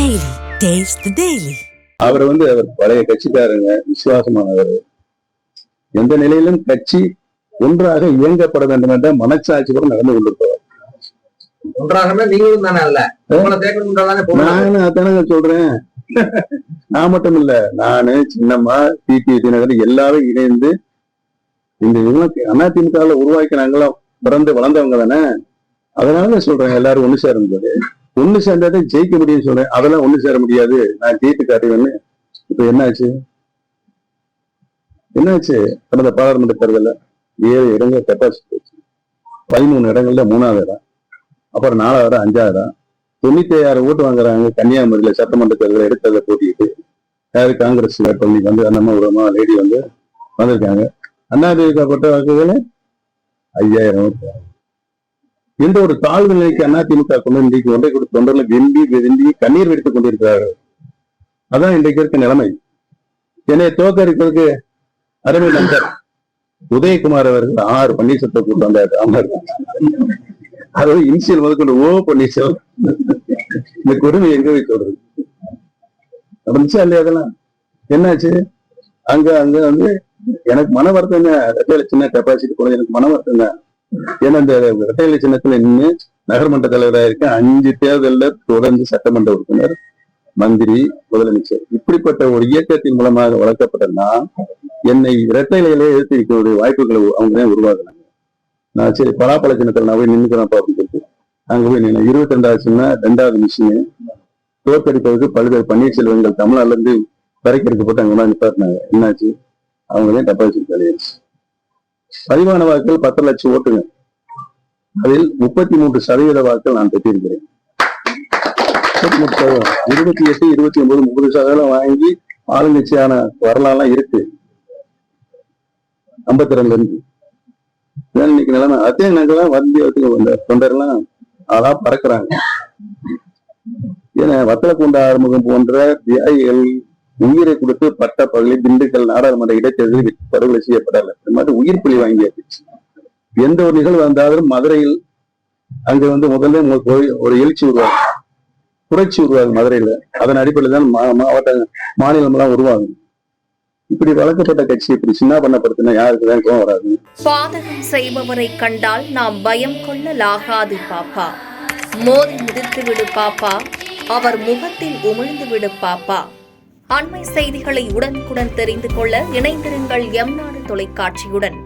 Daily. Taste the Daily. அவர் பழைய கட்சிக்காரங்க, விசுவாசமானவர். எந்த நிலையிலும் கட்சி ஒன்றாக இயங்கப்பட வேண்டும் என்ற மனச்சாட்சி கூட நடந்து கொண்டிருப்பவர். நானும் அதானங்க சொல்றேன். நான் மட்டும் இல்ல, நானு சின்னம்மா டிடி தினகர் எல்லாரும் இணைந்து இந்த அதிமுக உருவாக்கினாங்களோ, பிறந்து வளர்ந்தவங்க தானே. அதனால சொல்றேன், எல்லாரும் ஒண்ணு சேரும் போது ஒண்ணு சேர்ந்தாதே ஜெயிக்க முடியும்னு சொல்றேன். அதெல்லாம் ஒண்ணு சேர முடியாது, நான் ஜெயித்து காட்டுவேன்னு. இப்ப என்னாச்சு கடந்த பாராளுமன்ற தேர்தலில் 7 இடங்கள் கெப்பாசிட்டி வச்சு 13 இடங்கள்ல 3வது இடம், அப்புறம் 4வது இடம், 5வது இடம், 96 ஓட்டு வாங்குறாங்க. கன்னியாகுமரியில சட்டமன்ற தேர்தலை எடுத்ததை போட்டிட்டு யாரு காங்கிரஸ் வேட்பாளர் அண்ணம்மா உரமா லேடி வந்திருக்காங்க. அதிமுக பட்ட வாக்குகள் 5000 ஓட்டு. எந்த ஒரு தாழ்வு நிலைக்கு அதிமுக கொண்டு இன்றைக்கு ஒன்றை கொடுத்து தொண்டர்களை விரும்பி கண்ணீர் வெடித்துக் கொண்டிருக்கிறார்கள். அதான் இன்றைக்கு இருக்க நிலைமை. என்னை தோற்கடிப்பதற்கு அருமை நண்பர் உதயகுமார் அவர்கள் 6 பன்னீர்செல்வத்தை கூட்டு வந்தார். அதாவது இனிஷியல் முதற்கொண்டு ஓ பன்னீர்செல்வம். இந்த கொடுமை எங்க போய் சொல்றது நடந்துச்சா இல்லையா? அதெல்லாம் என்னாச்சு? அங்க எனக்கு மன வருத்தங்க. ரெட்டையில சின்ன கெப்பாசிட்டி கூட எனக்கு மன வருத்தங்க. ஏன்னா இந்த ரெட்டையில சின்னத்துல நின்று நகர்மன்ற தலைவராக இருக்க 5 தேர்தலில் தொடர்ந்து சட்டமன்ற உறுப்பினர், மந்திரி, முதலமைச்சர், இப்படிப்பட்ட ஒரு இயக்கத்தின் மூலமாக வளர்க்கப்பட்டனா என்னை இரட்டையிலே எடுத்து இருக்கக்கூடிய வாய்ப்புகளை அவங்க உருவாக்குனாங்க. நான் சரி பலாப்பழ சின்னத்தில் நான் போய் நின்றுக்கிறேன் அப்படின்னு சொல்லிட்டு அங்க போய் நின்று 22வது சின்ன 2வது மிஷினு தோற்கடிப்பதற்கு பல்வேறு பன்னீர்செல்வங்கள் தமிழ்நாடுல இருந்து வரைக்கிறதுக்கு போட்டு அங்க நிப்பாட்டினாங்க. என்னாச்சு? அவங்களே டெபாசிட் கிடையாது. பதிவான வாக்குகள் 10 லட்சம் ஓட்டுங்க. அதில் 33% வாக்குகள் நான் பெற்றிருக்கிறேன். 28, 29, 30% வாங்கி ஆளுங்கட்சியான வரலாறுலாம் இருக்கு. 52 இருந்து இன்னைக்கு நிலைமை அதே. நாங்கெல்லாம் வந்த தொண்டர்லாம் அதான் பறக்குறாங்க. ஏன்னா வத்தல கொண்ட ஆறுமுகம் போன்ற தியாகிகள் உயிரை கொடுத்து பட்ட பகுதி திண்டுக்கல் நாடாளுமன்ற இடைத்தேர்தலில் படுகொலை செய்யப்படல. இந்த மாதிரி உயிர் புலி வாங்கியாச்சு. எந்த ஒரு நிகழ்வு வந்தாலும் மதுரையில் அங்க முதல்ல ஒரு எழுச்சி உருவாகும், புரட்சி உருவாகும் மதுரையில. அதன் அடிப்படையில் தான் மாவட்ட மாநிலம் எல்லாம் உருவாகும். இப்படி வளர்க்கப்பட்ட கட்சி இப்படி சின்ன பண்ணப்படுத்தினா யாருக்குதான் கோவம் வராது? பாதகம் செய்பவரை கண்டால் நாம் பயம் கொள்ளலாகாது பாப்பா. மோதி மிதித்து விடு பாப்பா, அவர் முகத்தில் உமிழ்ந்து விடு பாப்பா. அண்மை செய்திகளை உடனுக்குடன் தெரிந்து கொள்ள இணைந்திருங்கள் எம் நாடு தொலைக்காட்சியுடன்.